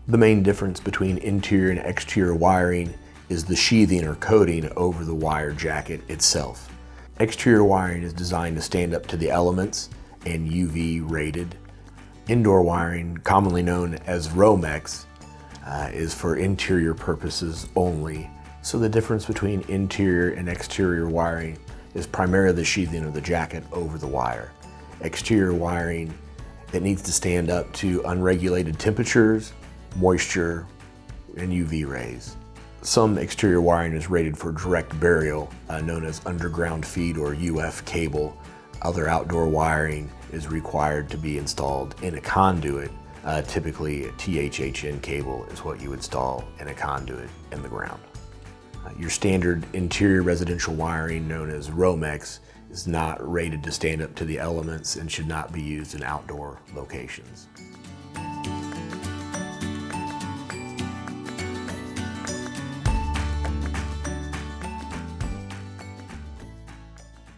The main difference between interior and exterior wiring is the sheathing or coating over the wire jacket itself. Exterior wiring is designed to stand up to the elements and UV rated. Indoor wiring, commonly known as Romex, is for interior purposes only. So the difference between interior and exterior wiring is primarily the sheathing of the jacket over the wire. Exterior wiring, it needs to stand up to unregulated temperatures, moisture, and UV rays. Some exterior wiring is rated for direct burial, known as underground feed or UF cable. Other outdoor wiring is required to be installed in a conduit. Typically a THHN cable is what you install in a conduit in the ground. Your standard interior residential wiring, known as Romex, is not rated to stand up to the elements and should not be used in outdoor locations.